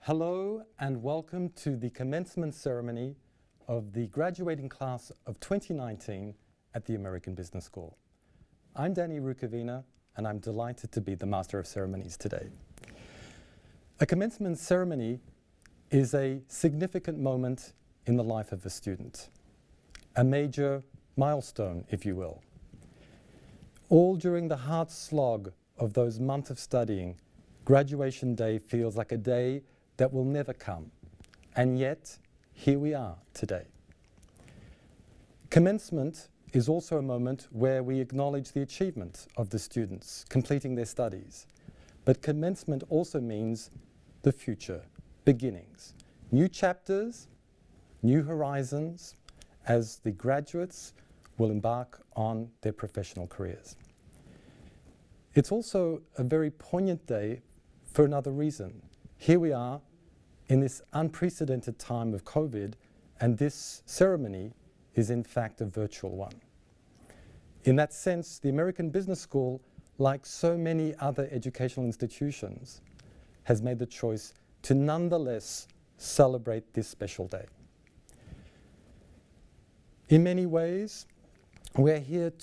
Hello and welcome to the commencement ceremony of the graduating class of 2019 at the American Business School. I'm Danny Rukavina and I'm delighted to be the Master of Ceremonies today. A commencement ceremony is a significant moment in the life of a student, a major milestone, if you will. All during the hard slog of those months of studying, graduation day feels like a day that will never come, and yet here we are today. Commencement is also a moment where we acknowledge the achievement of the students completing their studies, but commencement also means the future, beginnings, new chapters, new horizons as the graduates will embark on their professional careers. It's also a very poignant day for another reason. Here we are in this unprecedented time of COVID, and this ceremony is in fact a virtual one. In that sense, the American Business School, like so many other educational institutions, has made the choice to nonetheless celebrate this special day. In many ways, we've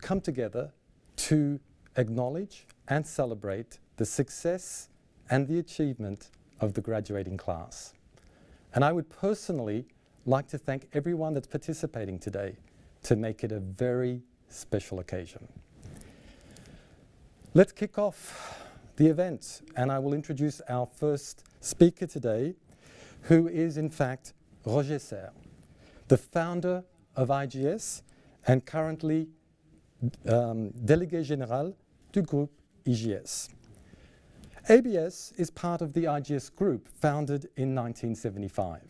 come together to acknowledge and celebrate the success and the achievement of the graduating class. And I would personally like to thank everyone that's participating today to make it a very special occasion. Let's kick off the event, and I will introduce our first speaker today, who is in fact Roger Serre, the founder of IGS and currently Délégué Général du Groupe IGS. ABS is part of the IGS group, founded in 1975.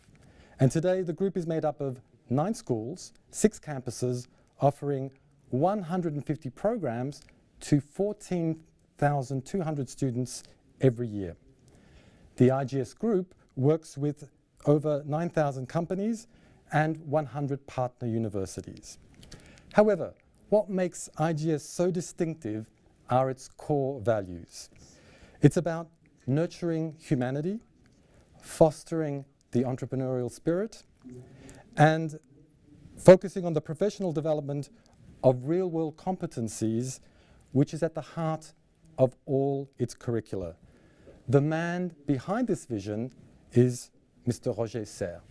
And today the group is made up of 9 schools, 6 campuses, offering 150 programs to 14,200 students every year. The IGS group works with over 9,000 companies and 100 partner universities. However, what makes IGS so distinctive are its core values. It's about nurturing humanity, fostering the entrepreneurial spirit, and focusing on the professional development of real-world competencies, which is at the heart of all its curricula. The man behind this vision is Mr. Roger Serre.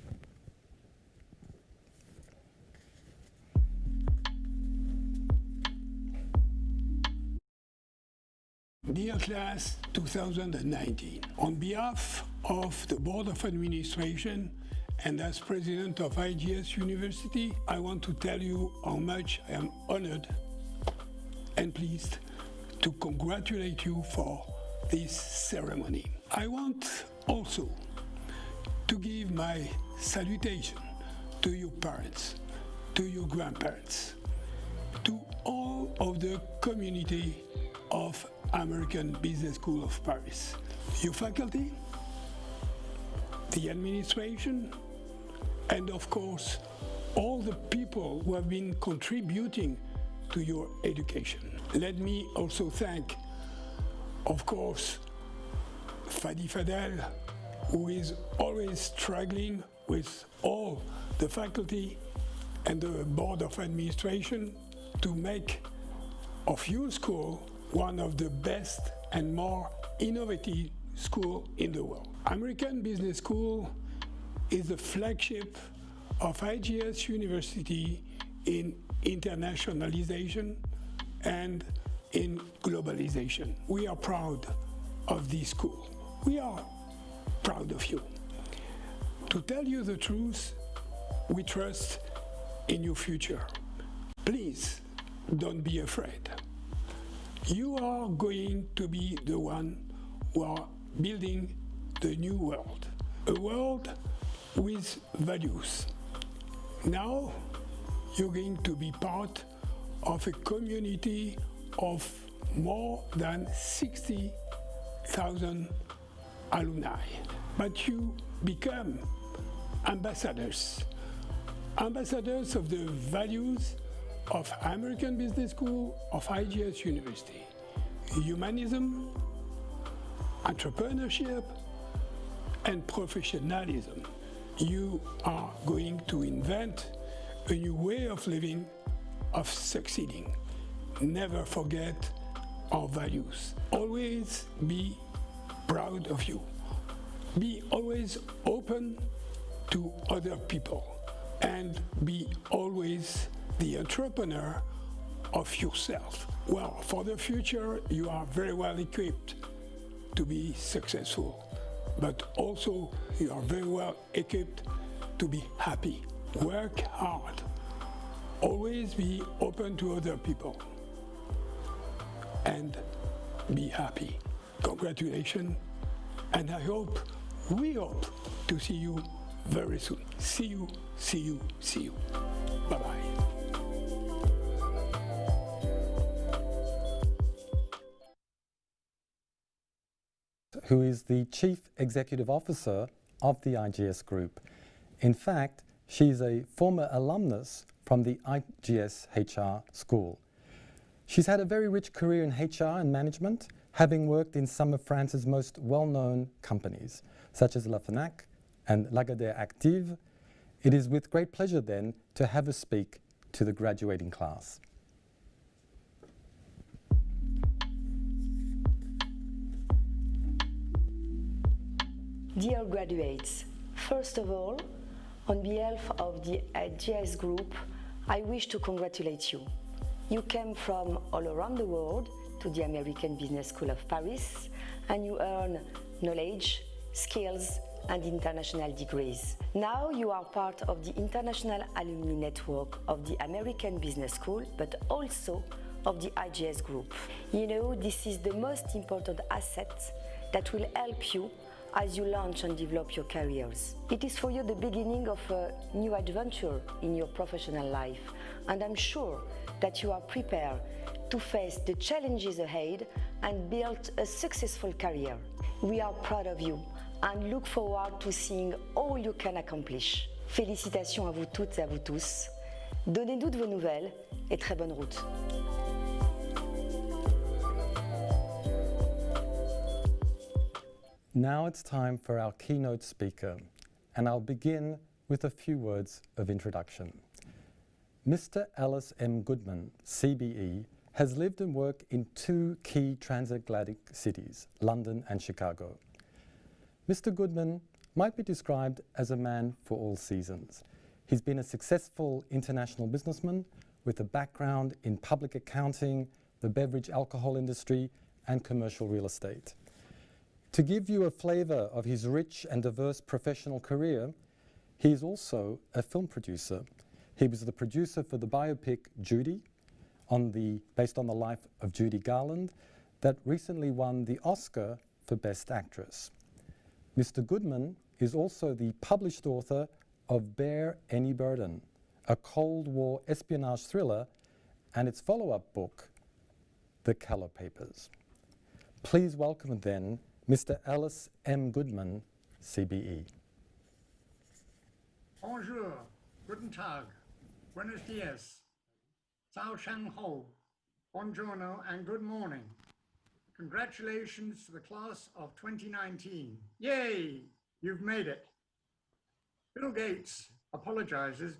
Dear Class 2019, on behalf of the Board of Administration and as President of IGS University, I want to tell you how much I am honored and pleased to congratulate you for this ceremony. I want also to give my salutation to your parents, to your grandparents, to all of the community of American Business School of Paris, your faculty, the administration, and of course, all the people who have been contributing to your education. Let me also thank, of course, Fadi Fadel, who is always struggling with all the faculty and the Board of Administration to make of your school one of the best and more innovative schools in the world. American Business School is the flagship of IGS University in internationalization and in globalization. We are proud of this school. We are proud of you. To tell you the truth, we trust in your future. Please don't be afraid. You are going to be the one who are building the new world, a world with values. Now, you're going to be part of a community of more than 60,000 alumni. But you become ambassadors of the values of American Business School of IGS University. Humanism, entrepreneurship, and professionalism. You are going to invent a new way of living, of succeeding. Never forget our values. Always be proud of you. Be always open to other people, and be always the entrepreneur of yourself. Well, for the future, you are very well equipped to be successful, but also you are very well equipped to be happy. Work hard. Always be open to other people, and be happy. Congratulations, and we hope to see you very soon. See you, see you, see you. Bye-bye. Who is the Chief Executive Officer of the IGS Group. In fact, she's a former alumnus from the IGS HR School. She's had a very rich career in HR and management, having worked in some of France's most well-known companies, such as La Fnac and Lagardère Active. It is with great pleasure then to have her speak to the graduating class. Dear graduates, first of all, on behalf of the IGS Group, I wish to congratulate you. You came from all around the world to the American Business School of Paris, and you earn knowledge, skills, and international degrees. Now you are part of the international alumni network of the American Business School, but also of the IGS Group. You know, this is the most important asset that will help you as you launch and develop your careers. It is for you the beginning of a new adventure in your professional life, and I'm sure that you are prepared to face the challenges ahead and build a successful career. We are proud of you and look forward to seeing all you can accomplish. Félicitations à vous toutes et à vous tous. Donnez-nous de vos nouvelles et très bonne route. Now it's time for our keynote speaker, and I'll begin with a few words of introduction. Mr. Ellis M. Goodman, CBE, has lived and worked in two key transatlantic cities, London and Chicago. Mr. Goodman might be described as a man for all seasons. He's been a successful international businessman with a background in public accounting, the beverage alcohol industry, and commercial real estate. To give you a flavor of his rich and diverse professional career, he is also a film producer. He was the producer for the biopic Judy, based on the life of Judy Garland, that recently won the Oscar for Best Actress. Mr. Goodman is also the published author of Bear Any Burden, a Cold War espionage thriller, and its follow-up book, The Keller Papers. Please welcome then Mr. Ellis M. Goodman, CBE. Bonjour, guten Tag, buenos dias, Sao Shang Ho, buongiorno, and good morning. Congratulations to the class of 2019. Yay, you've made it. Bill Gates apologizes,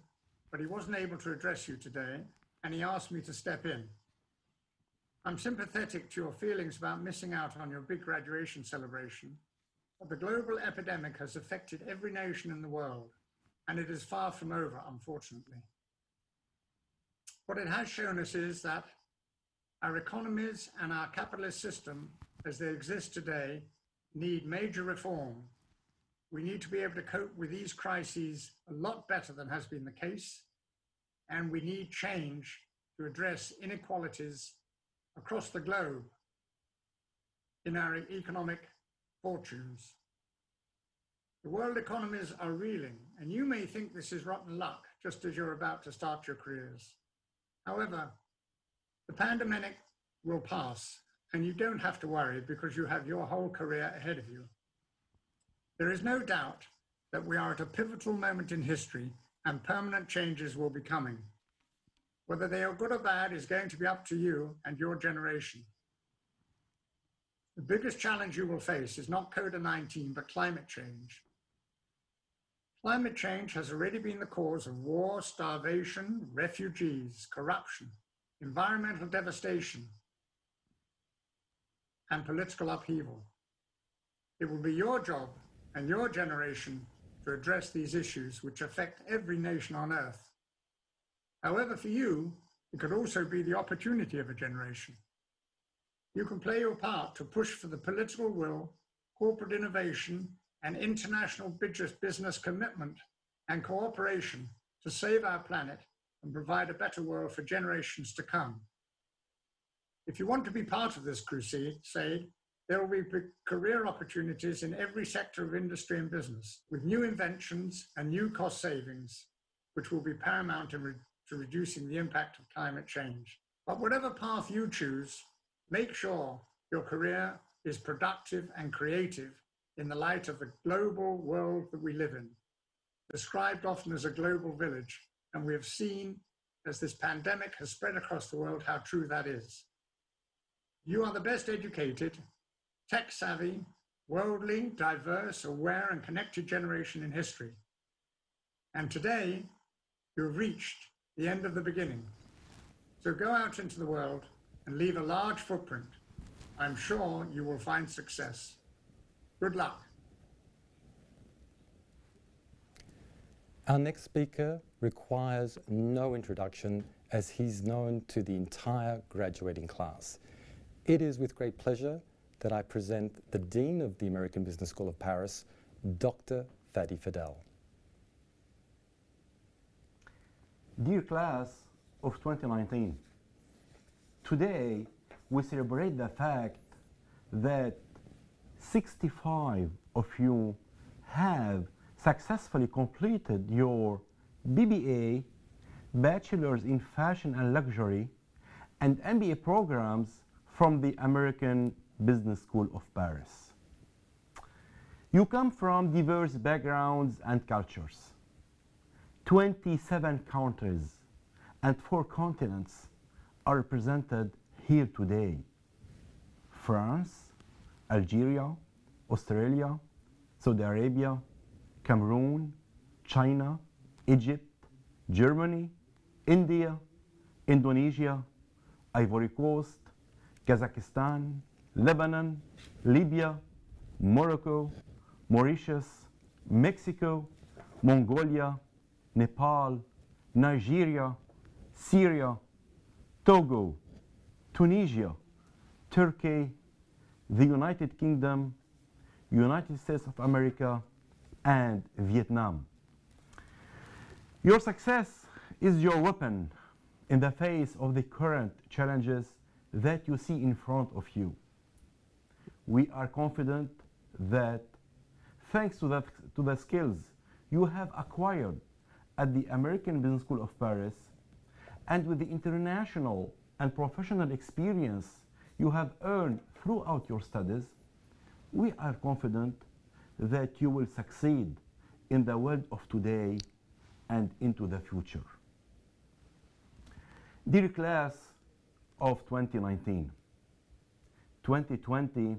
but he wasn't able to address you today, and he asked me to step in. I'm sympathetic to your feelings about missing out on your big graduation celebration, but the global epidemic has affected every nation in the world, and it is far from over, unfortunately. What it has shown us is that our economies and our capitalist system, as they exist today, need major reform. We need to be able to cope with these crises a lot better than has been the case, and we need change to address inequalities across the globe in our economic fortunes. The world economies are reeling, and you may think this is rotten luck just as you're about to start your careers. However, the pandemic will pass, and you don't have to worry because you have your whole career ahead of you. There is no doubt that we are at a pivotal moment in history, and permanent changes will be coming. Whether they are good or bad is going to be up to you and your generation. The biggest challenge you will face is not COVID-19, but climate change. Climate change has already been the cause of war, starvation, refugees, corruption, environmental devastation, and political upheaval. It will be your job and your generation to address these issues which affect every nation on earth. However, for you, it could also be the opportunity of a generation. You can play your part to push for the political will, corporate innovation, and international business commitment and cooperation to save our planet and provide a better world for generations to come. If you want to be part of this crusade, there will be career opportunities in every sector of industry and business, with new inventions and new cost savings, which will be paramount to reducing the impact of climate change. But whatever path you choose, make sure your career is productive and creative in the light of the global world that we live in, described often as a global village, and we have seen as this pandemic has spread across the world how true that is. You are the best educated, tech-savvy, worldly, diverse, aware, and connected generation in history. And today, you have reached the end of the beginning. So go out into the world and leave a large footprint. I'm sure you will find success. Good luck. Our next speaker requires no introduction, as he's known to the entire graduating class. It is with great pleasure that I present the Dean of the American Business School of Paris, Dr. Fadi Fadel. Dear class of 2019, today we celebrate the fact that 65 of you have successfully completed your BBA, Bachelor's in Fashion and Luxury, and MBA programs from the American Business School of Paris. You come from diverse backgrounds and cultures. 27 countries and 4 continents are represented here today. France, Algeria, Australia, Saudi Arabia, Cameroon, China, Egypt, Germany, India, Indonesia, Ivory Coast, Kazakhstan, Lebanon, Libya, Morocco, Mauritius, Mexico, Mongolia, Nepal, Nigeria, Syria, Togo, Tunisia, Turkey, the United Kingdom, United States of America, and Vietnam. Your success is your weapon in the face of the current challenges that you see in front of you. We are confident that thanks to the skills you have acquired at the American Business School of Paris, and with the international and professional experience you have earned throughout your studies, we are confident that you will succeed in the world of today and into the future. Dear class of 2019, 2020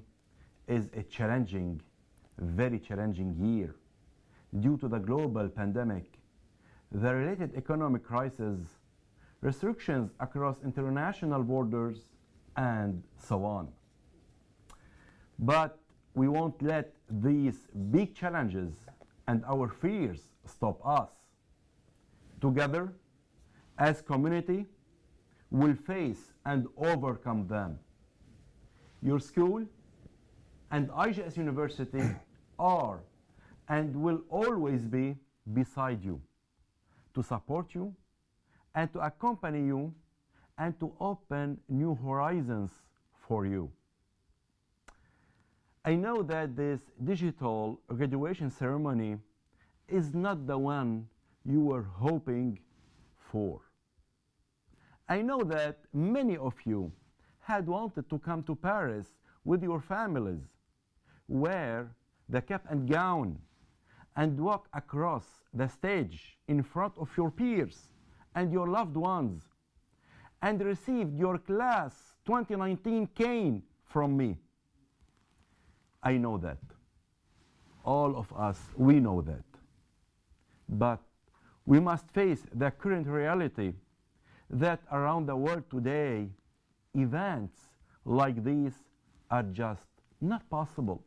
is a challenging, very challenging year due to the global pandemic, the related economic crisis, restrictions across international borders, and so on. But we won't let these big challenges and our fears stop us. Together, as community, we'll face and overcome them. Your school and IGS University are and will always be beside you, to support you and to accompany you and to open new horizons for you. I know that this digital graduation ceremony is not the one you were hoping for. I know that many of you had wanted to come to Paris with your families, wear the cap and gown, and walk across the stage in front of your peers and your loved ones, and received your class 2019 cane from me. I know that. All of us, we know that. But we must face the current reality that around the world today, events like these are just not possible.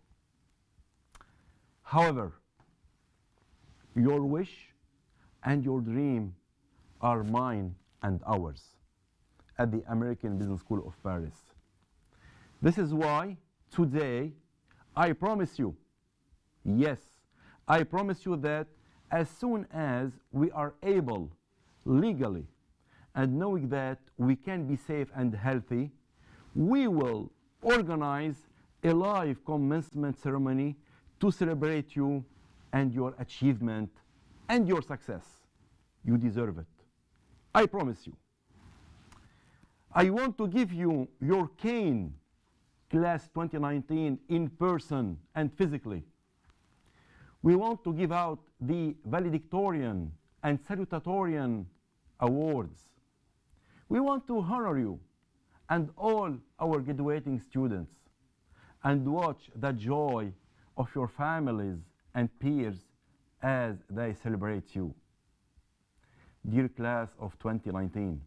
However, your wish and your dream are mine and ours at the American Business School of Paris. This is why today I promise you, yes, I promise you that as soon as we are able legally and knowing that we can be safe and healthy, we will organize a live commencement ceremony to celebrate you and your achievement and your success. You deserve it. I promise you. I want to give you your cane class 2019 in person and physically. We want to give out the valedictorian and salutatorian awards. We want to honor you and all our graduating students and watch the joy of your families and peers as they celebrate you. Dear class of 2019,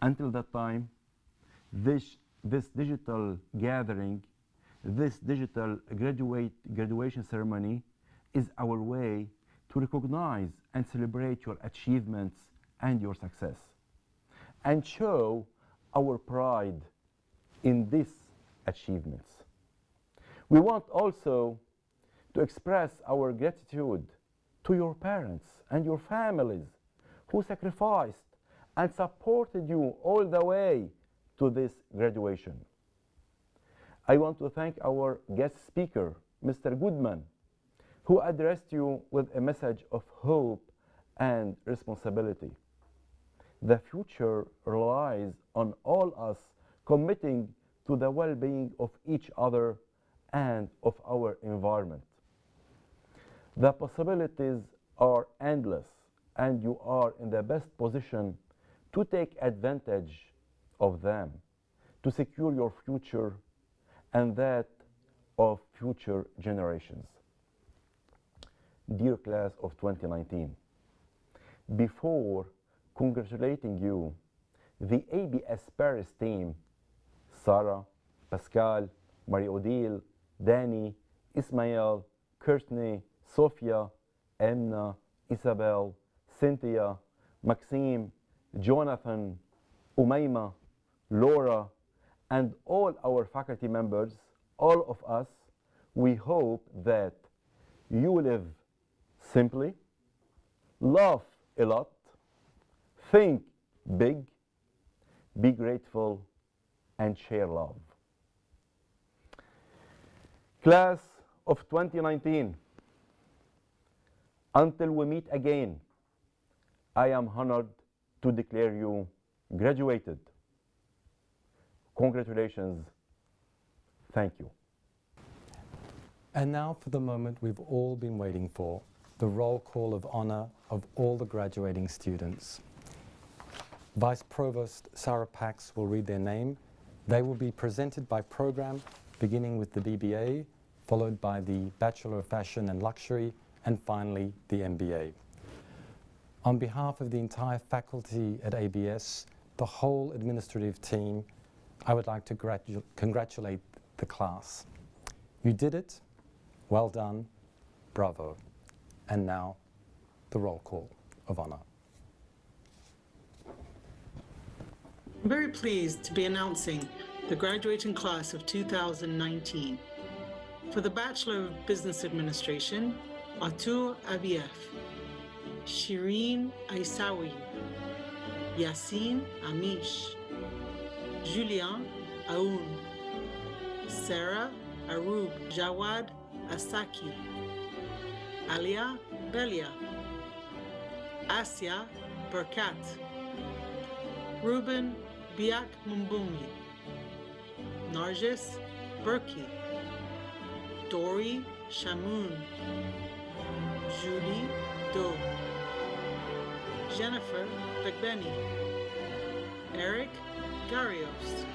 until that time, this digital gathering, this digital graduation ceremony is our way to recognize and celebrate your achievements and your success, and show our pride in these achievements. We want also to express our gratitude to your parents and your families who sacrificed and supported you all the way to this graduation. I want to thank our guest speaker, Mr. Goodman, who addressed you with a message of hope and responsibility. The future relies on all us committing to the well-being of each other and of our environment. The possibilities are endless, and you are in the best position to take advantage of them, to secure your future and that of future generations. Dear class of 2019, before congratulating you, the ABSParis team, Sarah, Pascal, Marie-Odile, Danny, Ismail, Courtney, Sophia, Emna, Isabel, Cynthia, Maxime, Jonathan, Umayma, Laura, and all our faculty members, all of us, we hope that you live simply, laugh a lot, think big, be grateful, and share love. Class of 2019, until we meet again, I am honored to declare you graduated. Congratulations. Thank you. And now for the moment we've all been waiting for, the roll call of honor of all the graduating students. Vice Provost Sarah Pax will read their name. They will be presented by program, beginning with the BBA, followed by the Bachelor of Fashion and Luxury, and finally the MBA. On behalf of the entire faculty at ABS, the whole administrative team, I would like to congratulate the class. You did it. Well done. Bravo. And now, the roll call of honor. I'm very pleased to be announcing the graduating class of 2019. For the Bachelor of Business Administration, Atur Abief, Shireen Aisawi, Yassine Amish, Julien Aoun, Sarah Arub Jawad Asaki, Alia Belia, Asya Berkat, Ruben Biak Mumbumi, Narjis Berkey, Dori Shamoun, Julie Do, Jennifer Begbeni, Eric Garios,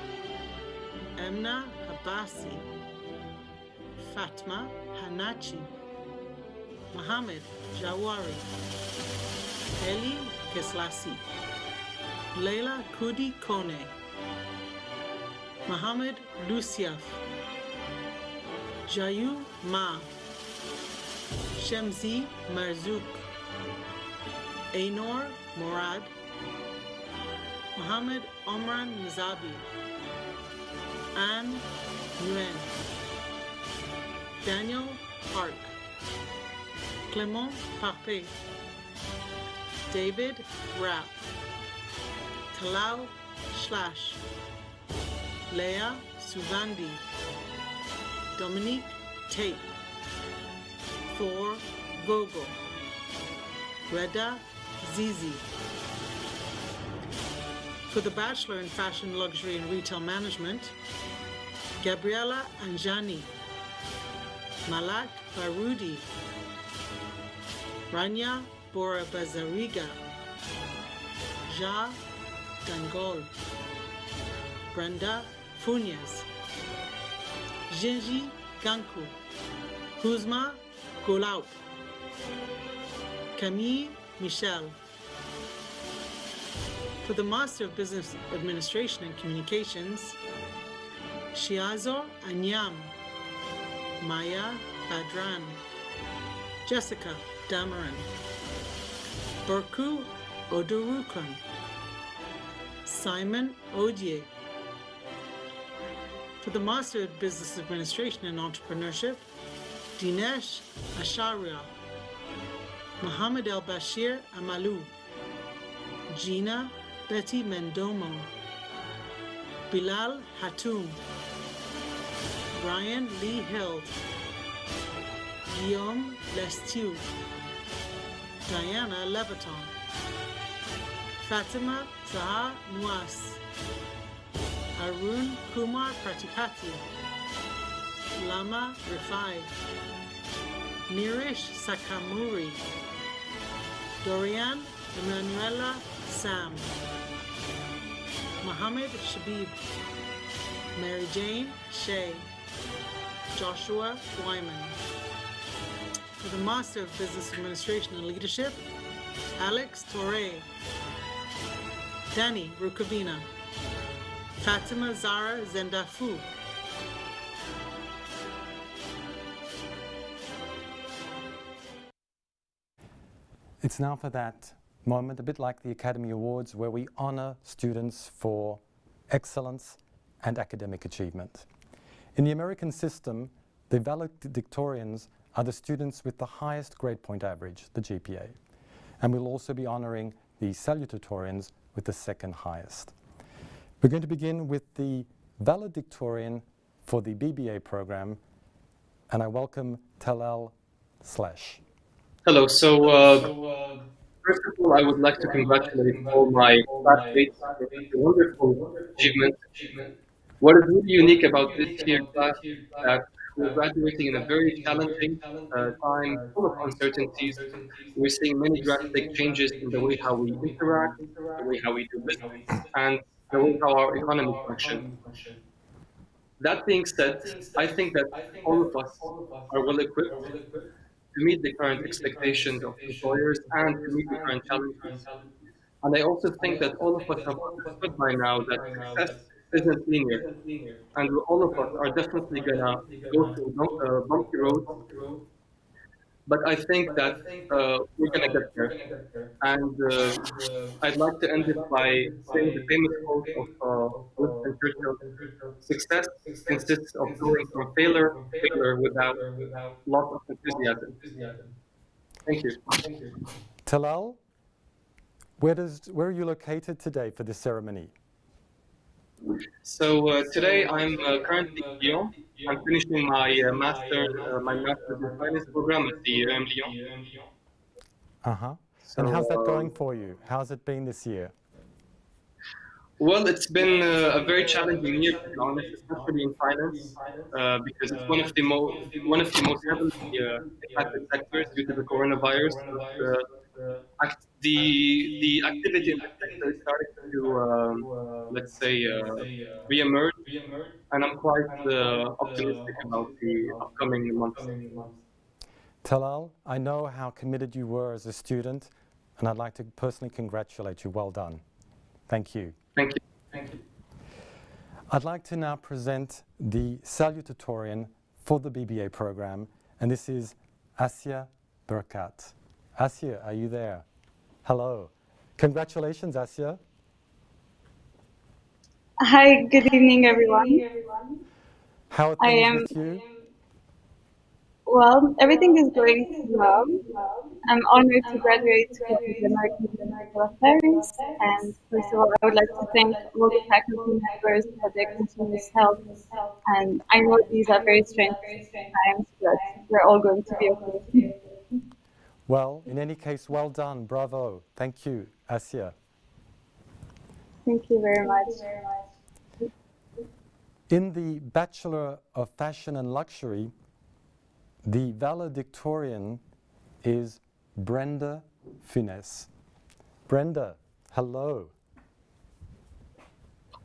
Emna Habasi, Fatma Hanachi, Mohammed Jawari, Eli Keslasi, Leila Kudi Kone, Mohammed Lusiaf, Jayu Ma, Shemzi Marzouk, Ainor Morad, Mohammed Omran Nizabi, Anne Nguyen, Daniel Park, Clement Parpé, David Rapp, Talal Schlash, Leah Suvandi, Dominique Tate, Thor Vogel, Reda Zizi. For the Bachelor in Fashion, Luxury and Retail Management, Gabriela Anjani, Malak Barudi, Rania Bora Bazariga, Ja Dangol, Brenda Funes, Jinji Ganku, Kuzma Golaup, Camille Michel. For the Master of Business Administration and Communications, Shiazo Anyam, Maya Badran, Jessica Damaran, Burku Odorukun, Simon Odie. For the Master of Business Administration and Entrepreneurship, Dinesh Asharia, Mohammed El Bashir Amalu, Gina Betty Mendomo, Bilal Hatoum, Brian Lee Hill, Guillaume Lestiu, Diana Leviton, Fatima Zaha Nuas, Arun Kumar Pratipati, Lama Rifai, Nirish Sakamuri, Dorian Emanuela Sam, Mohammed Shabib, Mary Jane Shea, Joshua Wyman. For the Master of Business Administration and Leadership, Alex Torre, Danny Rukavina, Fatima Zara Zendafu, It's now for that moment, a bit like the Academy Awards, where we honor students for excellence and academic achievement. In the American system, the valedictorians are the students with the highest grade point average, the GPA. And we'll also be honoring the salutatorians with the second highest. We're going to begin with the valedictorian for the BBA program, and I welcome Talal Slash. Hello. First of all, I would like to congratulate all my classmates for such a wonderful achievement. What is really unique about this year's class is that we're graduating in a very challenging time, full of uncertainties. We're seeing many drastic changes in the way how we interact, the way how we do business, and the way how our economy functions. That being said, I think that all of us are well equipped to meet the current expectations of employers and to meet the current challenges. And I also think that all of us have understood by now that success isn't linear. And all of us are definitely going to go through bumpy roads. But I think that we're going to get there. And I'd like to end it by saying the famous quote of Winston Churchill: success consists of going from failure to failure without loss of enthusiasm. Thank you. Talal, where are you located today for this ceremony? So today I'm currently in Lyon. I'm finishing my master's in finance program at the Lyon. Uh-huh. And how's that going for you? How's it been this year? Well, it's been a very challenging year, to be honest, especially in finance, because it's one of the most heavily impacted sectors due to the coronavirus. the activity in the sector is starting to let's say reemerge, and I'm quite optimistic about the upcoming months. Talal, I know how committed you were as a student, and I'd like to personally congratulate you. Well done. Thank you. Thank you. I'd like to now present the salutatorian for the BBA program, and this is Asya Berkat. Asya, are you there? Hello. Congratulations, Asya. Hi, good evening, everyone. How are things with you? Well, everything is going well. I'm honored to graduate from the American University of Paris, and first of all, I would like to thank all the faculty members for their continuous help. And I know these are very strange times, but we're all going to be okay. Well, in any case, well done. Bravo. Thank you, Asya. Thank you very much. In the Bachelor of Fashion and Luxury, the valedictorian is Brenda Finesse. Brenda, hello.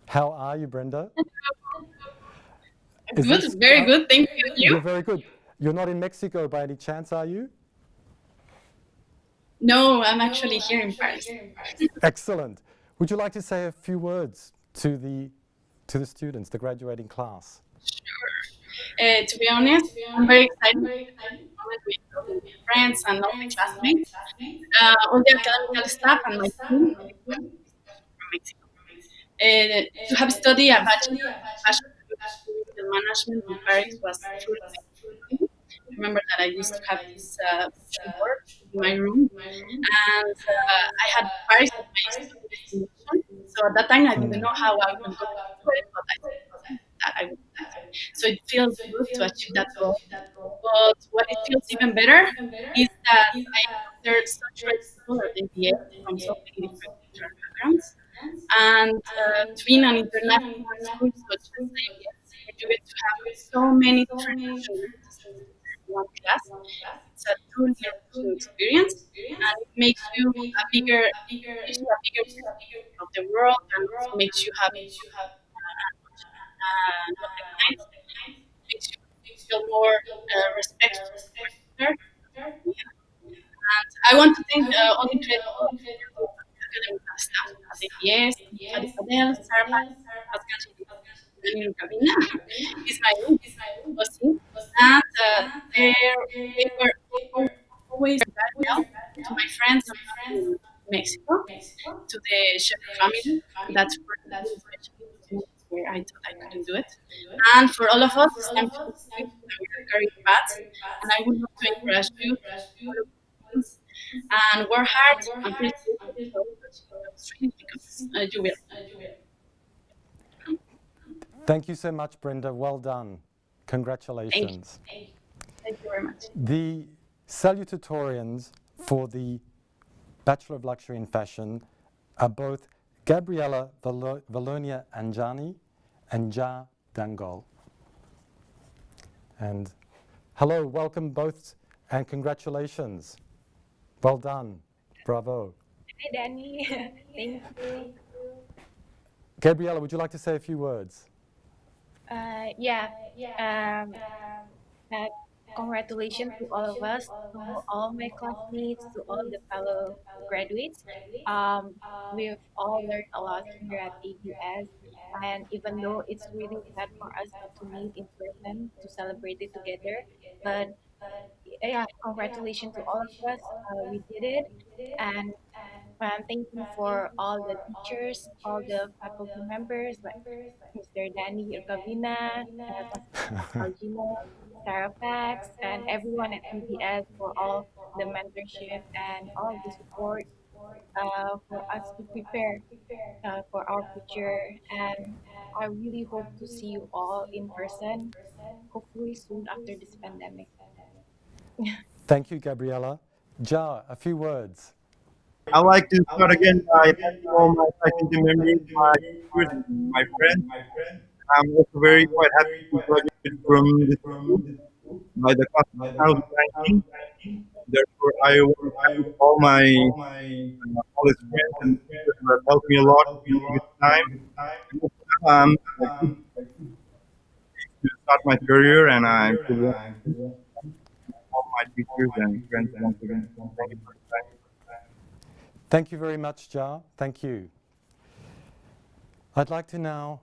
How are you, Brenda? Good, very good, thank you. You're very good. You're not in Mexico by any chance, are you? No, I'm actually here in Paris. Excellent. Would you like to say a few words to the students, the graduating class? Sure. To be honest, I'm very excited with my friends and all my classmates, all the academic staff and my team from Mexico. To have studied a Bachelor of Fashion and Management in Paris was truly amazing. Remember that I used to have this board in my room, and I had Paris as my study destination. So at that time, I didn't know how I was going to do it, but I thought that I would do it. So it feels good to achieve that goal. But what it feels even better is that I encountered such great people at MBA from so many different cultural backgrounds. And to be in an international school such as ABS, where you get to have so many different nationalities in one class, it's a truly enriching experience, and it makes you a bigger, gives you a bigger perspective of the world, and also makes you have not like nice, makes you feel more respect for each other. And I want to thank all the incredible academic staff at ABS, Fadel, Sarah, Pascals Speech, Erin is my boss, and they were always very well to my friends in Mexico, to the chef family that supported me, especially in moments where I thought I couldn't do it. And for all of us, it's time to continue our career paths, and I would love to encourage you to follow things and work hard and feel safe because you will. Thank you so much, Brenda. Well done. Congratulations. Thank you very much. The salutatorians for the Bachelor of Luxury in Fashion are both Gabriela Valonia Anjani and Ja Dangol. And hello, welcome both, and congratulations. Well done. Bravo. Hi, Danny. Thank you. Gabriela, would you like to say a few words? Congratulations to all of us, to all my classmates, to all the fellow graduates. We've all learned a lot here at ABS, and even though it's really sad for us not to meet in person to celebrate it together, but yeah, congratulations to all of us. We did it, and thank you for all the teachers, all the faculty members, like Mr. Danny Irkavina, Algina, Sarah Fax, and everyone at PBS for all the mentorship and all the support for us to prepare for our future. And I really hope to see you all in person, hopefully soon after this pandemic. Thank you, Gabriela. Ja, a few words. I'd like to start again by thanking all my faculty members, my teachers, and my friends. I'm also very quite happy to graduate from this school by the class of 2019. Therefore, I want to thank all my all his friends and teachers who have helped me a lot during this time. Like to start my career, and I'm really want to thank all my teachers and friends once again. Thank you for your time. Thank you very much, Ja. Thank you. I'd like to now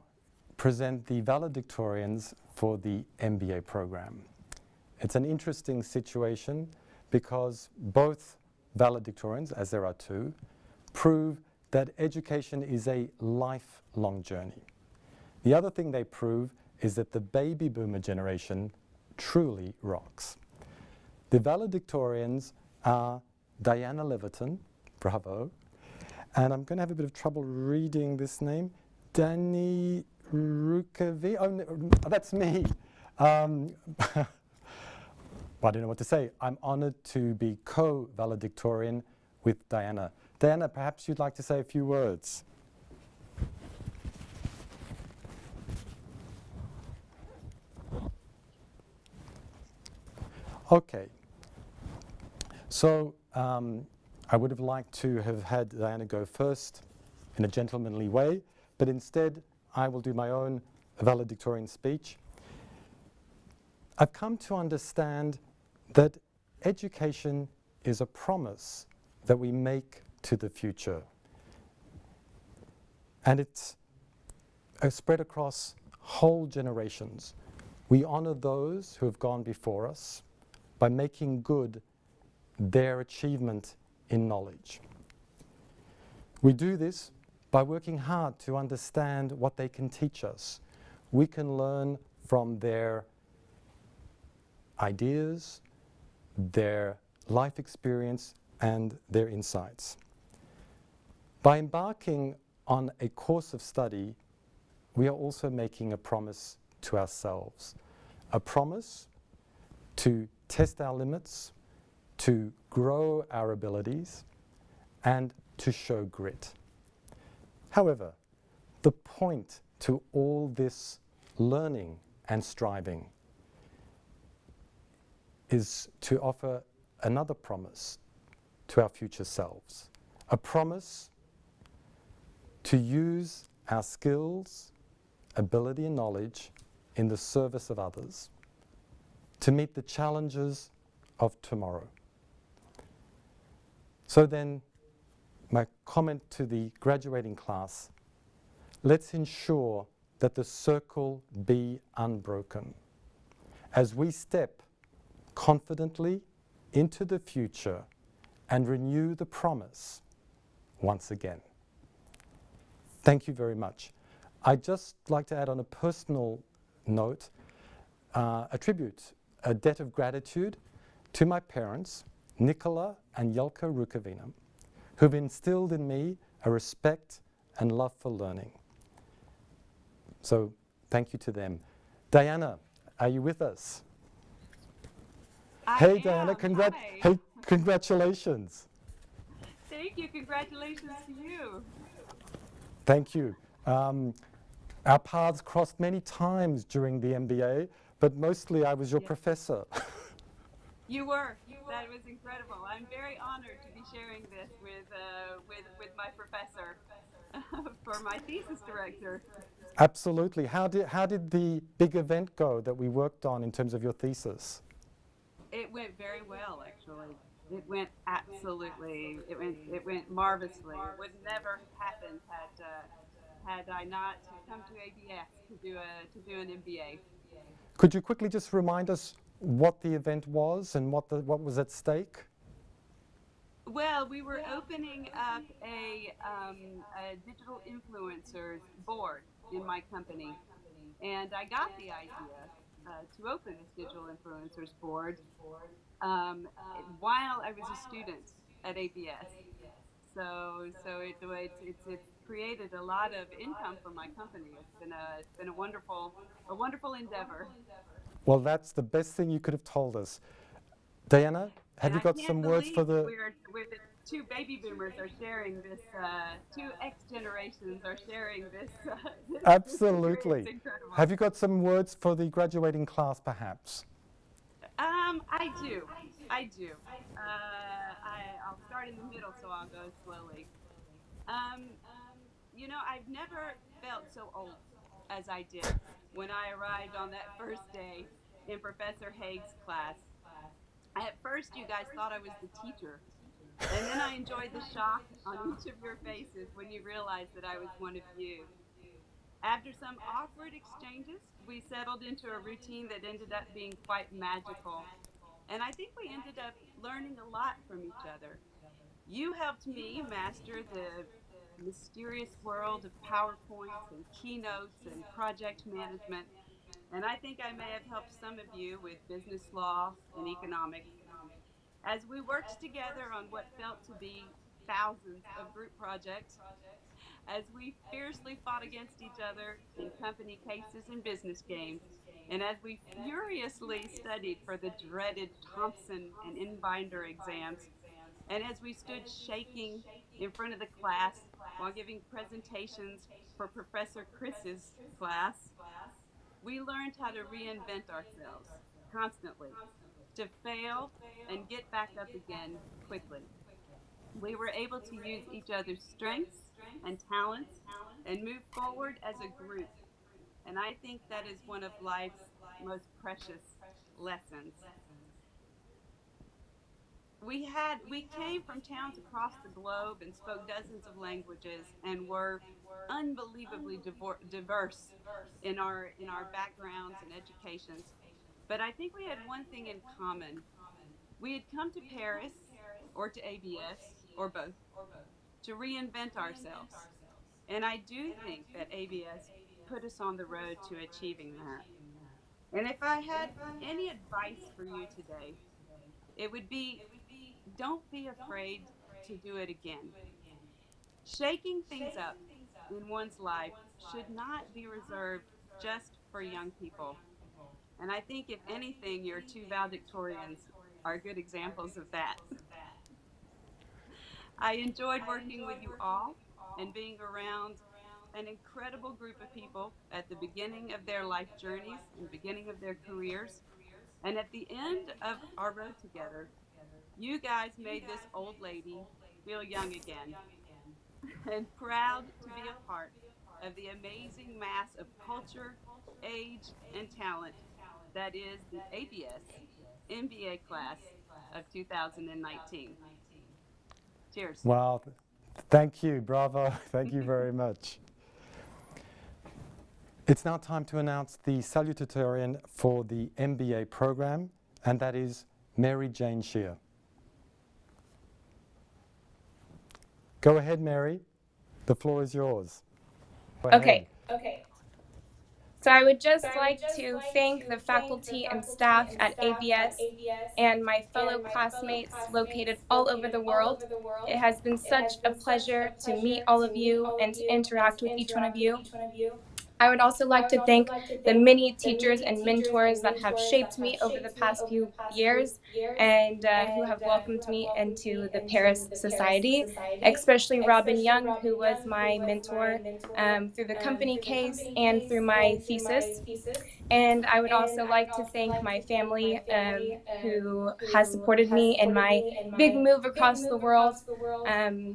present the valedictorians for the MBA program. It's an interesting situation because both valedictorians, as there are two, prove that education is a lifelong journey. The other thing they prove is that the baby boomer generation truly rocks. The valedictorians are Diana Leviton, bravo, and I'm going to have a bit of trouble reading this name, Danny Rukavi. Oh, no, that's me. I don't know what to say. I'm honored to be co-valedictorian with Diana. Diana, perhaps you'd like to say a few words. Okay. So I would have liked to have had Diana go first in a gentlemanly way, but instead I will do my own valedictorian speech. I've come to understand that education is a promise that we make to the future. And it's spread across whole generations. We honor those who have gone before us by making good their achievement in knowledge. We do this by working hard to understand what they can teach us. We can learn from their ideas, their life experience, and their insights. By embarking on a course of study, we are also making a promise to ourselves, a promise to test our limits, to grow our abilities, and to show grit. However, the point to all this learning and striving is to offer another promise to our future selves, a promise to use our skills, ability, and knowledge in the service of others to meet the challenges of tomorrow. So then, my comment to the graduating class, let's ensure that the circle be unbroken as we step confidently into the future and renew the promise once again. Thank you very much. I'd just like to add on a personal note, a tribute, a debt of gratitude to my parents, Nicola and Jelka Rukavina, who've instilled in me a respect and love for learning. So thank you to them. Diana, are you with us? Hey, Diana, hey, congratulations. Thank you. Congratulations to you. Thank you. Our paths crossed many times during the MBA, but mostly I was your professor. You were. That was incredible. I'm very honored to be sharing this with my professor for my thesis director. Absolutely. How did the big event go that we worked on in terms of your thesis? It went very well, actually. It went absolutely. It went marvelously. It would never happen had I not come to ABS to do an MBA. Could you quickly just remind us what the event was and what was at stake? Well, we were opening up a digital influencers board in my company, and I got the idea to open this digital influencers board while I was a student at ABS. So it's created a lot of income for my company. It's been a wonderful endeavor. Well, that's the best thing you could have told us. Diana, have you got some words for the... We're the two baby boomers are sharing this, two X generations are sharing this. Absolutely. It's incredible. Have you got some words for the graduating class, perhaps? I do. I'll start in the middle, so I'll go slowly. You know, I've never felt so old as I did when I arrived on that first day in Professor Haig's class. At first, you guys thought I was the teacher, and then I enjoyed the shock on each of your faces when you realized that I was one of you. After some awkward exchanges, we settled into a routine that ended up being quite magical. And I think we ended up learning a lot from each other. You helped me master the mysterious world of PowerPoints and keynotes and project management. And I think I may have helped some of you with business law and economics. As we worked together on what felt to be thousands of group projects, as we fiercely fought against each other in company cases and business games, and as we furiously studied for the dreaded Thompson and Inbinder exams, and as we stood shaking in front of the class while giving presentations for Professor Chris's class, we learned how to reinvent ourselves constantly, to fail and get back up again quickly. We were able to use each other's strengths and talents and move forward as a group. And I think that is one of life's most precious lessons. We came from towns across the globe and spoke dozens of languages and were unbelievably diverse in our backgrounds and educations. But I think we had one thing in common. We had come to Paris, or to ABS, or both, to reinvent ourselves. And I do think that ABS put us on the road to achieving that. And if I had any advice for you today, it would be, don't be afraid to do it again. Shaking things up in one's life should not be reserved just for young people. And I think, if anything, your two valedictorians are good examples of that. I enjoyed working with you all and being around an incredible group of people at the beginning of their life journeys and beginning of their careers. And at the end of our road together, you guys made this old lady feel young again and proud to be a part of the amazing mass of culture, age, and talent that is the ABS MBA class of 2019. Cheers. Wow. Thank you. Bravo. Thank you very much. It's now time to announce the salutatorian for the MBA program, and that is Mary Jane Shear. Go ahead, Mary. The floor is yours. Okay. So I would just like to thank the faculty and staff at ABS and my fellow classmates located all over the world. It has been such a pleasure to meet all of you and to interact with each one of you. I would also like to thank the many teachers and mentors that have shaped me over the past few years and who have welcomed me into the Paris Society, especially Robin Young, who was my mentor through the company case and through my thesis. And I would also like to thank my family who has supported me in my big move across the world.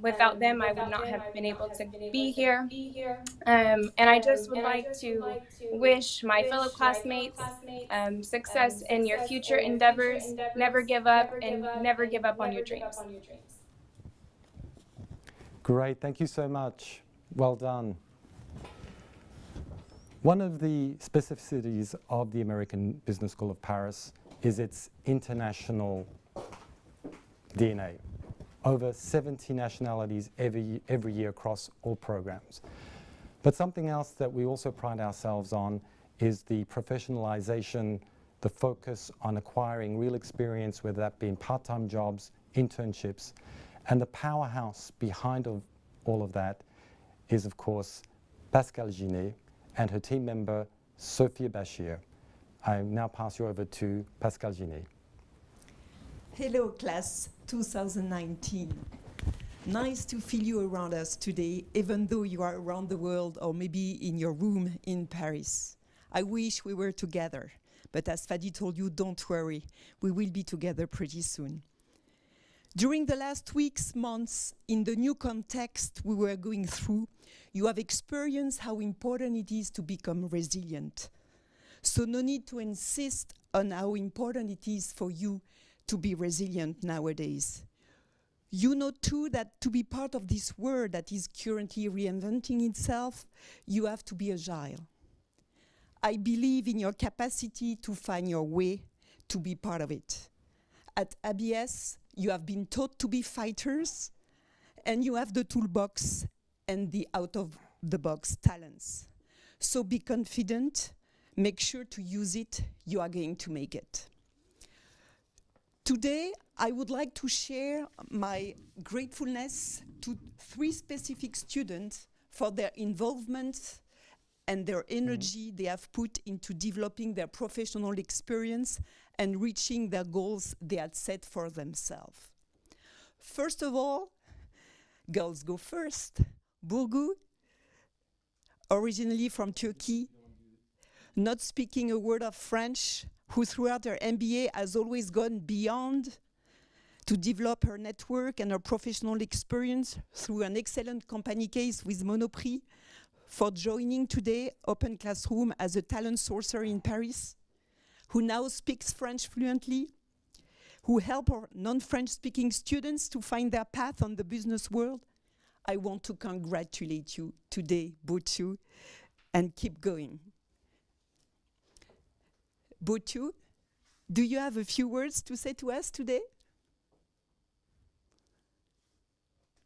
Without them, I would not have been able to be here. And I just would like to wish my fellow classmates success in your future endeavors. Never give up, and never give up on your dreams. Great. Thank you so much. Well done. One of the specificities of the American Business School of Paris is its international DNA. Over 70 nationalities every year across all programs. But something else that we also pride ourselves on is the professionalization, the focus on acquiring real experience, whether that be in part-time jobs, internships, and the powerhouse behind all of that is, of course, Pascals Speech and her team member, Sophia Bashir. I now pass you over to Pascals Speech. Hello, class 2019. Nice to feel you around us today, even though you are around the world or maybe in your room in Paris. I wish we were together, but as Fadi told you, don't worry. We will be together pretty soon. During the last weeks, months, in the new context we were going through, you have experienced how important it is to become resilient. So no need to insist on how important it is for you to be resilient nowadays. You know too that to be part of this world that is currently reinventing itself, you have to be agile. I believe in your capacity to find your way to be part of it. At ABS, you have been taught to be fighters, and you have the toolbox and the out-of-the-box talents. So be confident, make sure to use it, you are going to make it. Today, I would like to share my gratefulness to 3 specific students for their involvement and their energy they have put into developing their professional experience and reaching their goals they had set for themselves. First of all, girls go first. Burgu, originally from Turkey, not speaking a word of French, who throughout her MBA has always gone beyond to develop her network and her professional experience through an excellent company case with Monoprix, for joining today Open Classroom as a talent sourcer in Paris, who now speaks French fluently, who help our non-French speaking students to find their path on the business world. I want to congratulate you today, Botu, and keep going. Botu, do you have a few words to say to us today?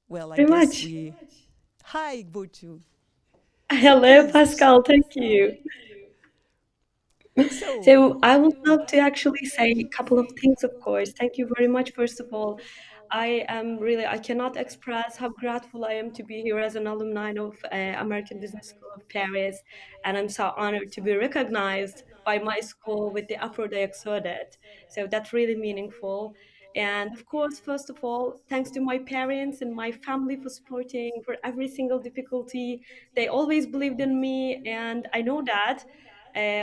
Well, I Very guess much. we... Hi, Botu. Hello, Pascal. Thank you. So I would love to actually say a couple of things, of course. Thank you very much, first of all. I cannot express how grateful I am to be here as an alumni of American Business School of Paris. And I'm so honored to be recognized by my school with the award I exerted. So that's really meaningful. And of course, first of all, thanks to my parents and my family for supporting for every single difficulty. They always believed in me, and I know that.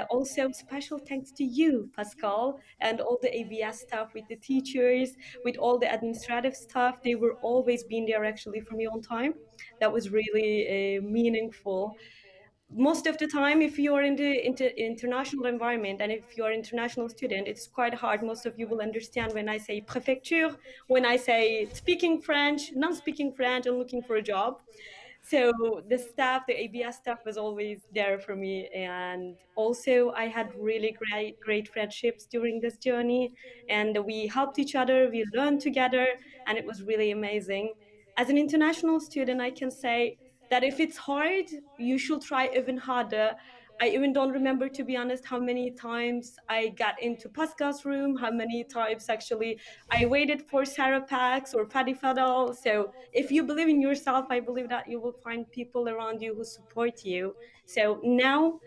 Also, special thanks to you, Pascal, and all the ABS staff with the teachers, with all the administrative staff. They were always being there actually for me on time. That was really meaningful. Most of the time, if you're in the international environment and if you're an international student, it's quite hard. Most of you will understand when I say préfecture, when I say speaking French, non-speaking French, and looking for a job. So the staff, the ABS staff was always there for me. And also I had really great friendships during this journey. And we helped each other, we learned together, and it was really amazing. As an international student, I can say that if it's hard, you should try even harder. I even don't remember, to be honest, how many times I got into Pascal's room, how many times actually I waited for Sarah Pax or Paddy Fadal. So if you believe in yourself, I believe that you will find people around you who support you. So now,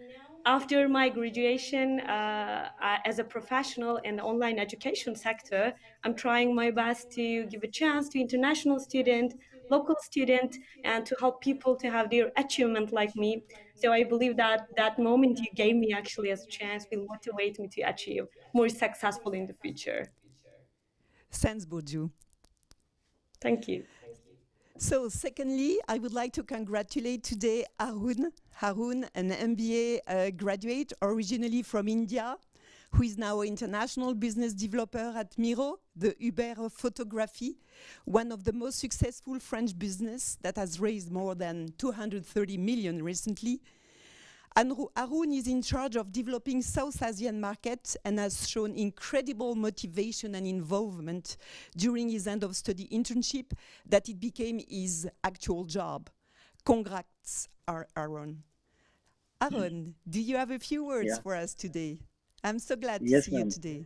after my graduation as a professional in the online education sector, I'm trying my best to give a chance to international student, local student, and to help people to have their achievement like me. So I believe that that moment you gave me actually as a chance will motivate me to achieve more successful in the future. Thanks, Boju. Thank you. So secondly, I would like to congratulate today Arun, an MBA graduate originally from India, who is now an international business developer at Miro, the Uber of photography, one of the most successful French business that has raised more than 230 million recently. And Arun is in charge of developing South Asian markets and has shown incredible motivation and involvement during his end of study internship that it became his actual job. Congrats, Arun. Arun, do you have a few words for us today? I'm so glad to see you today.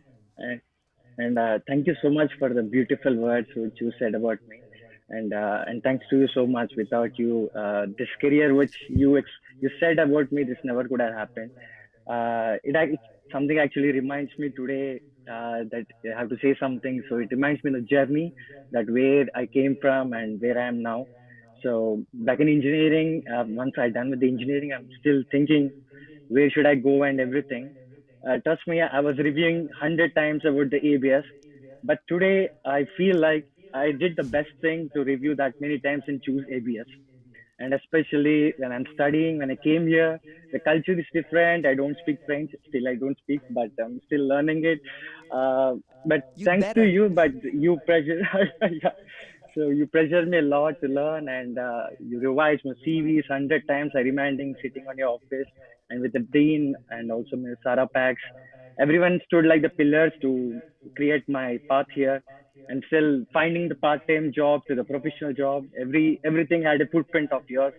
And thank you so much for the beautiful words which you said about me. And thanks to you so much. Without you, this career which you said about me, this never could have happened. Something actually reminds me today that I have to say something. So it reminds me of the journey, that where I came from and where I am now. So back in engineering, once I'm done with the engineering, I'm still thinking, where should I go and everything. Trust me, I was reviewing 100 times about the ABS. But today, I feel like I did the best thing to review that many times and choose ABS. And especially when I'm studying, when I came here, the culture is different. I don't speak French, still I don't speak, but I'm still learning it. But You thanks to better. you, but you pressure, yeah. So you pressure me a lot to learn, and you revise my CVs 100 times. I reminding sitting on your office and with the dean and also my Sarah Pax. Everyone stood like the pillars to create my path here, and still finding the part-time job to the professional job. Everything had a footprint of yours,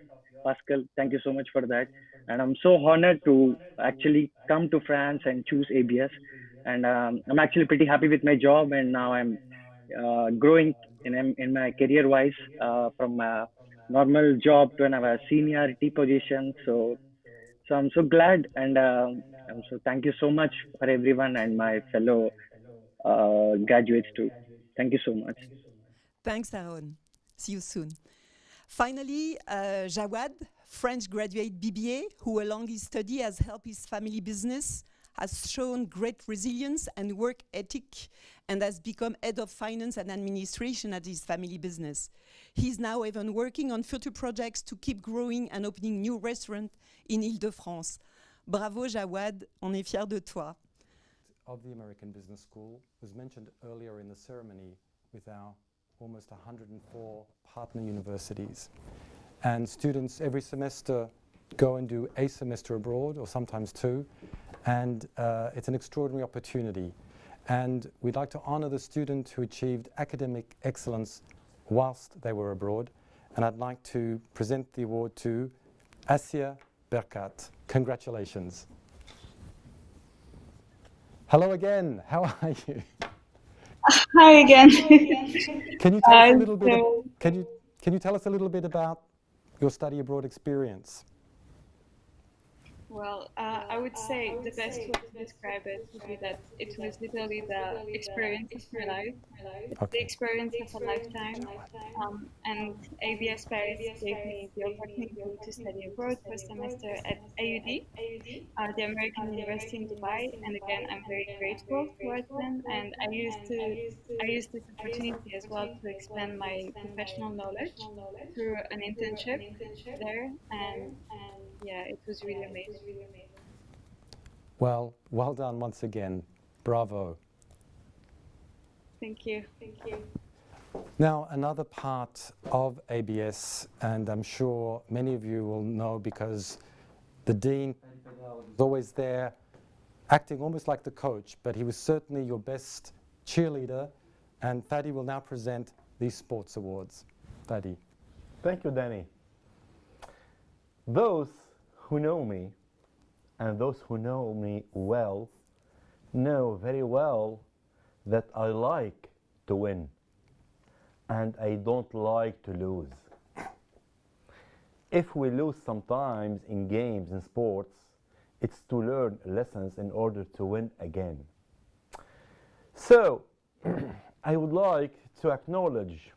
Pascal. Thank you so much for that. And I'm so honored to actually come to France and choose ABS. And I'm actually pretty happy with my job, and now I'm growing in my career wise from a normal job to a seniority position. So I'm so glad, and I'm so thank you so much for everyone and my fellow graduates too. Thank you so much. Thanks, Aaron. See you soon. Finally, Jawad, French graduate BBA, who along his study has helped his family business, has shown great resilience and work ethic, and has become head of finance and administration at his family business. He's now even working on future projects to keep growing and opening new restaurants in Île-de-France. Bravo, Jawad, on est fiers de toi. Of the American Business School was mentioned earlier in the ceremony with our almost 104 partner universities. And students every semester go and do a semester abroad, or sometimes two, and it's an extraordinary opportunity. And we'd like to honor the student who achieved academic excellence whilst they were abroad. And I'd like to present the award to Asia Berkat. Congratulations. Hello again. How are you? Hi again. Can you tell us a little bit? Can you tell us a little bit about your study abroad experience? Well, I would say the best way to describe it would be that it was literally the experience of my life, the experience of a lifetime. And ABSParis gave me the opportunity to study abroad for a semester at AUD, the American University in Dubai. And again, I'm very grateful towards them. And I used this opportunity as well to expand my professional knowledge through an internship there. And yeah, it was really amazing. Well done once again. Bravo. Thank you. Now, another part of ABS, and I'm sure many of you will know because the Dean was always there, acting almost like the coach, but he was certainly your best cheerleader, and Fadi will now present these sports awards. Fadi. Thank you, Danny. Those who know me, and those who know me well, know very well that I like to win, and I don't like to lose. If we lose sometimes in games and sports, it's to learn lessons in order to win again. So, I would like to acknowledge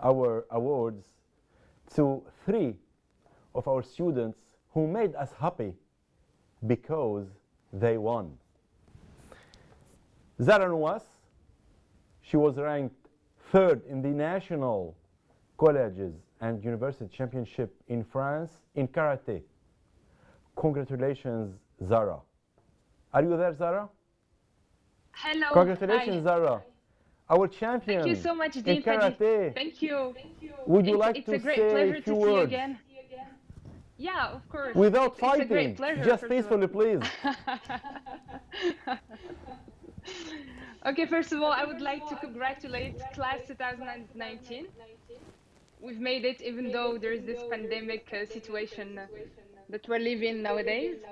our awards to 3 of our students who made us happy because they won. Zara Nouas, she was ranked 3rd in the National Colleges and University Championship in France in karate. Congratulations, Zara. Are you there, Zara? Hello. Congratulations, Hi. Zara. Our champion Thank you so much, Dean. in karate. Thank you. Would you like it's to a great say pleasure a to few see you words? again. Yeah, of course. Without It's a great fighting, pleasure, just first of all. peacefully, please. Okay, first of all, I would like to congratulate class 2019. We've made it even though there's this pandemic situation that we're living nowadays.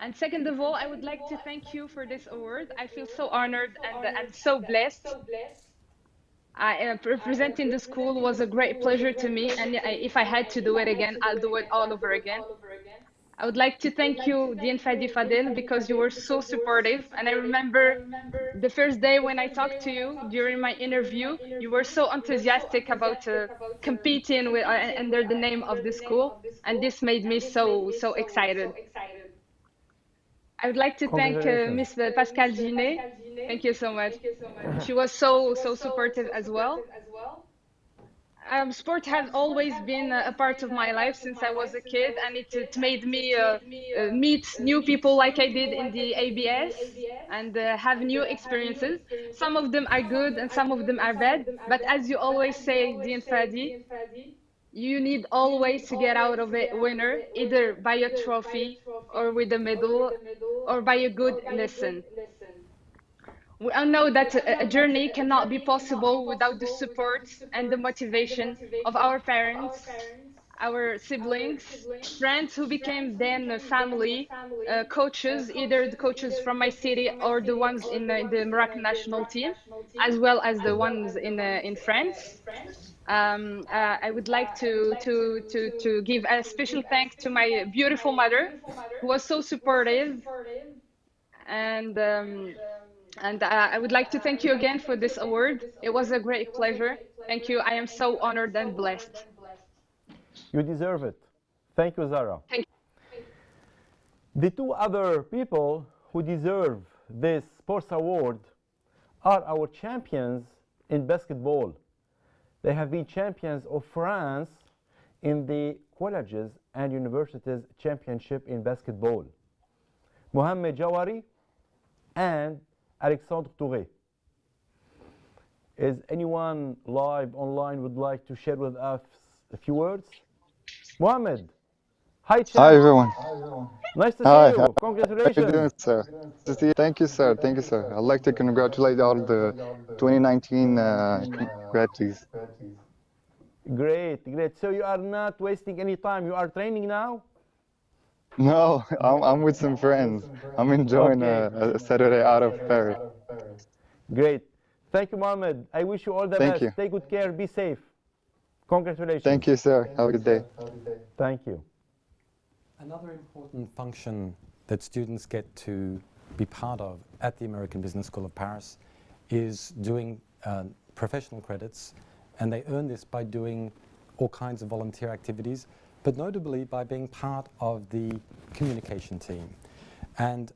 And second of all, I would like to thank you for this award. I feel so honored and so blessed. Representing the school was a great pleasure to me, and if I had to do it again, I'll do it all over again. I would like to thank you, Dean Fadi Fadel, because you were so supportive. And I remember the first day when I talked to you during my interview, you were so enthusiastic about competing with, under the name of the school. And this made me so excited. I would like to thank Miss Pascals Speech. Thank you so much. She was so supportive as well. Sport has always been a part of my life since I was a kid, and it made me meet new people like I did in the ABS and have new experiences. Some of them are good and some of them are bad, but as you always say, Dean Fadi, you need always to get out of it winner, either by a trophy or with a medal or by a good lesson. We all know that a journey cannot be possible without the support and the motivation of our parents, our siblings, friends who became then family, coaches, either the coaches from my city or the ones in the Moroccan national team, as well as the ones in France. I would like to give a special thanks to my beautiful mother, who was so supportive, and I would like to thank you again for this award. It was a great pleasure. Thank you. I am so honored and blessed. You deserve it. Thank you, Zara. Thank you. The two other people who deserve this sports award are our champions in basketball. They have been champions of France in the colleges and universities championship in basketball. Mohamed Jawari and Alexandre Touré. Is anyone live online would like to share with us a few words? Mohamed. Hi, champ. Hi, everyone. Nice to see you. Congratulations. How are you doing, sir? Thank you, sir. Thank you, sir. I'd like to congratulate all the 2019 graduates. Great, great. So you are not wasting any time. You are training now? No, I'm with some friends. I'm enjoying a Saturday out of Paris. Great. Thank you, Mohamed. I wish you all the best. You. Take good care. Be safe. Congratulations. Thank you, sir. Have a good day. Thank you. Another important function that students get to be part of at the American Business School of Paris is doing professional credits, and they earn this by doing all kinds of volunteer activities, but notably by being part of the communication team. And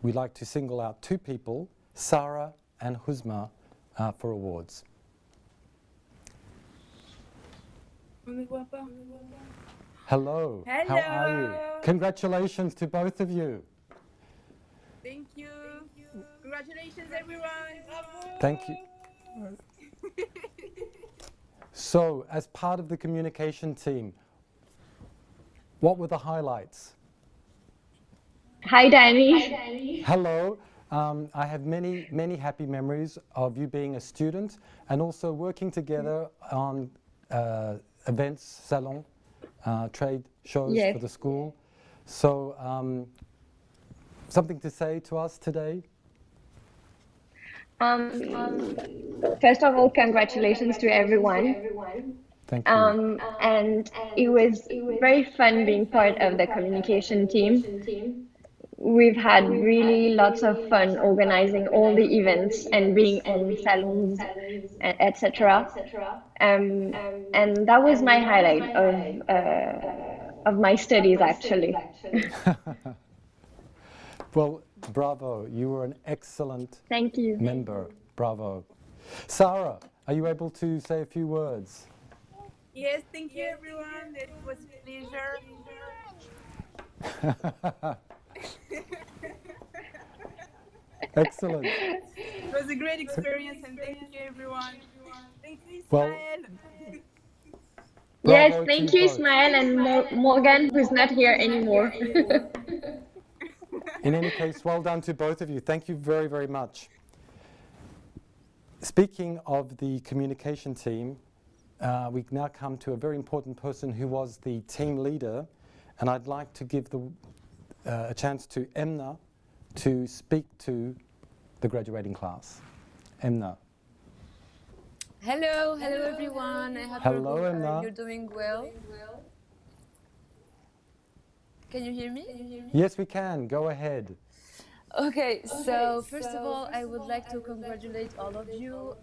we'd like to single out two people, Sarah and Huzma, for awards. Hello. Hello. How are you? Congratulations to both of you. Thank you. Congratulations, everyone. Bravo. Thank you. So, as part of the communication team, what were the highlights? Hi, Danny. Hello. I have many, many happy memories of you being a student and also working together on events, salons, trade shows for the school. So, something to say to us today? First of all, congratulations to everyone. Thank you. And it was very fun being part of the communication team. We've had really lots of fun organizing all the events and being in salons, etc. And that was my highlight of my studies, actually. Well, bravo. You were an excellent Thank you. member. Bravo. Sarah, are you able to say a few words? Yes, thank you, everyone. It was a pleasure. Excellent. It was a great experience, and thank you, everyone. Thank you, Well, Ismael. Yes, thank you, Ismael and Morgan, who's not here anymore. In any case, well done to both of you. Thank you very, very much. Speaking of the communication team, we now come to a very important person who was the team leader, and I'd like to give a chance to Emna to speak to the graduating class. Emna. Hello everyone. I hope you're doing well. Can you hear me? Yes, we can. Go ahead. Okay, so first of all, I would like to congratulate all of you.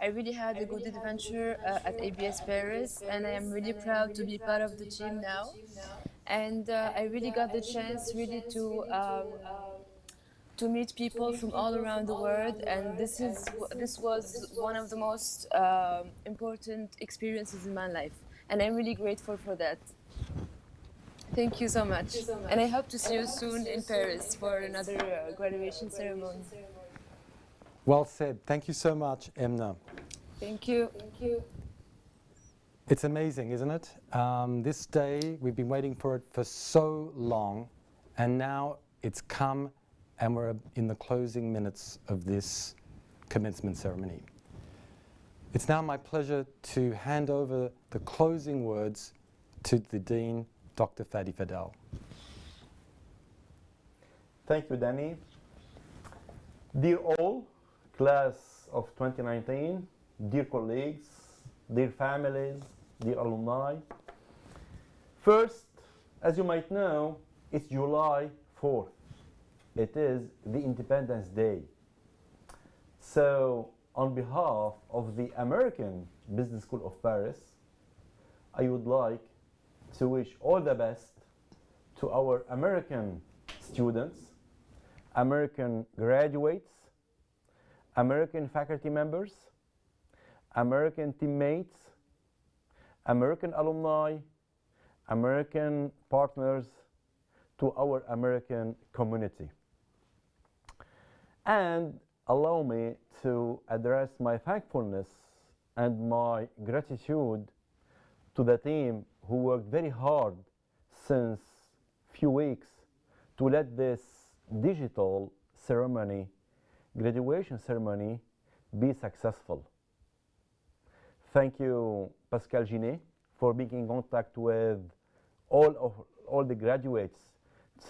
I really had a good adventure at ABSParis, and I am really proud to be part of the team now. And I really got the chance really to meet people from all around the world, and this was one of the most important experiences in my life, and I'm really grateful for that. Thank you so much. And I hope to see you soon in Paris for another graduation ceremony. Well said. Thank you so much, Emna. Thank you. It's amazing, isn't it? This day, we've been waiting for it for so long, and now it's come, and we're in the closing minutes of this commencement ceremony. It's now my pleasure to hand over the closing words to the Dean, Dr. Fadi Fadel. Thank you, Danny. Dear all, class of 2019, dear colleagues, dear families, dear alumni. First, as you might know, it's July 4th. It is the Independence Day. So, on behalf of the American Business School of Paris, I would like to wish all the best to our American students, American graduates, American faculty members, American teammates, American alumni, American partners, to our American community. And allow me to address my thankfulness and my gratitude to the team who worked very hard since few weeks to let this digital ceremony, graduation ceremony, be successful. Thank you, Pascal Ginet, for being in contact with all the graduates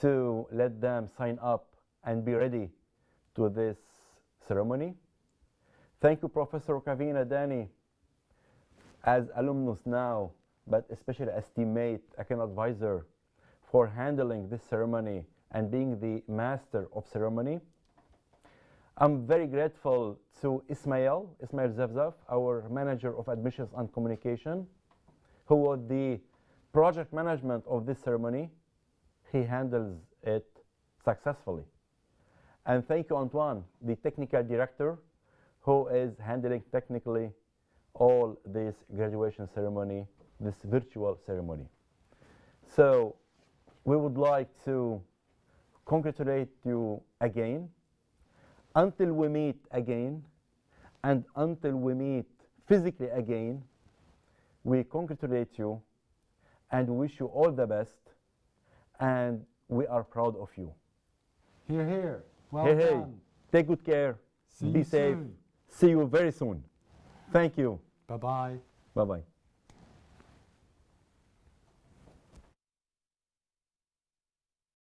to let them sign up and be ready to this ceremony. Thank you, Professor Kavina Dani, as alumnus now, but especially as teammate, an advisor, for handling this ceremony and being the master of ceremony. I'm very grateful to Ismail Zavzaf, our manager of admissions and communication, who was the project management of this ceremony. He handles it successfully. And thank you, Antoine, the technical director, who is handling technically all this graduation ceremony, this virtual ceremony. So we would like to congratulate you again. Until we meet again, and until we meet physically again, we congratulate you and wish you all the best, and we are proud of you. Hear, hear. Well hey, done. hey, take good care. See Be you safe. soon. See you very soon. Thank you. Bye-bye. Bye-bye.